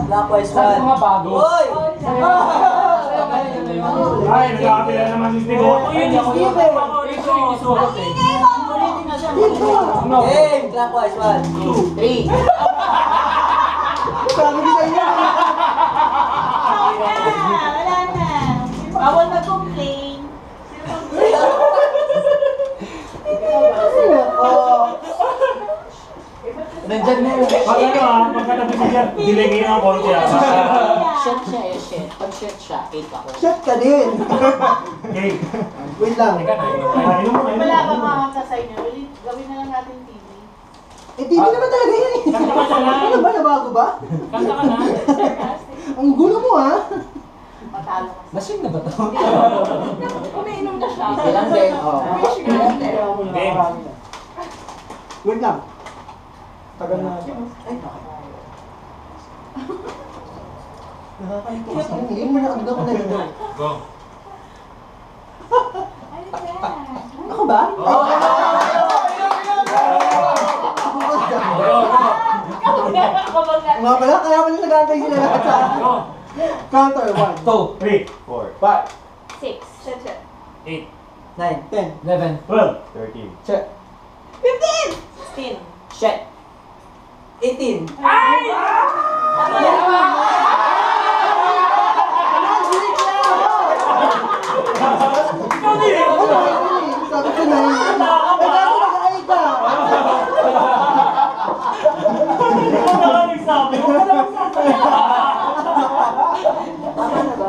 Clockwise Sabi ko nga bago. Hoy! Ay, nagkakapila naman si Steve. Yun yung Steve eh. Game! Clockwise 1, 2, 3. Sabi ko sa inyo. Wala na. Bawal mag-complain. Nandyan na yun. Pag ano pagkatabi siya, diligay ng konti Shit siya eh, shit. Pag shit siya, 8 ako. Shit ka din. Okay. Wait lang. Inom mo, Wala ba mga sa inyo? Gawin na lang natin TV. Eh, TV naman talaga yan eh. Ano ba? Nabago ba? Kanta ka na. Ang gulo mo ha. Matalo ka. Lasing na ba ito? Umiinom na siya. Okay lang din. Oh. Game. Wait lang. Tagal na. Ay, nakakaito kasi. Hindi mo nakagda ko na yun. Go. Ako ba? Oo. Nga pala, kaya pala nag-aantay sila lahat sa akin. Go. Counter, 1, 2, 3, 4, 5, 6. Shit, shit. 8, 9, 10. 11. 12, 13. Check. 16. Shit. 18. Sabi ko na yun. Eh, dati nag-ay ka. Nagsabi ko pala magsasabi. Tama na ba?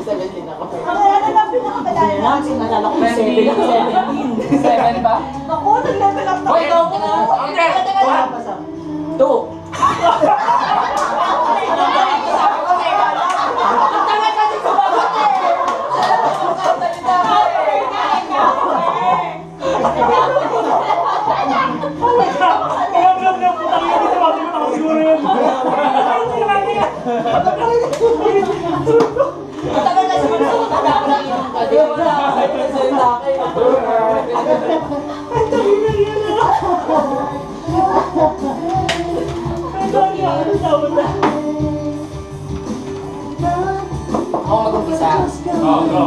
17 ako. Ano lang pinakamalayo namin? Nalala ko 17. 7 ba? Naku, nag-level up na. Hoy, ikaw ka na. Wala pa sa. 2. Kaya vlog na putang ina dito, sabi ko nakasiguro yun. Matagal na siguro sa matanda ko nang inom ka. Di ba? Nagsalita kayo. Ako mag-umpisa. Oh, go.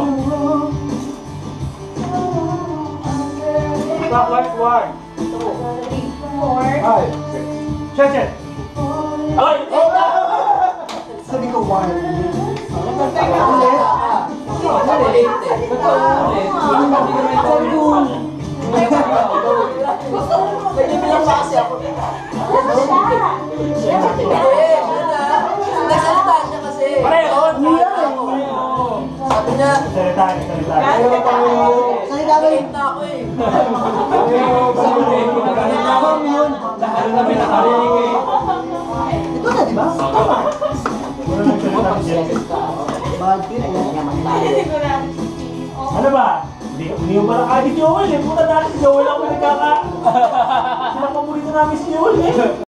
Clockwise 1, 4. 5, 6. Check, check. Ay! Sabi ko, 1. Pwede bilang pa kasi ako. Nagsalita siya kasi. Pareho! Sabi niya, Salita. Salita ko yun. na ako eh. Lahat na pinakarinig eh. Ito na, di ba? Wala nagsalita si Jeff. Bad trip. Ano ba? Hindi mo pala kaya si Joel eh. Puta dati si Joel ako nagkaka. Sila paborito namin si Joel eh.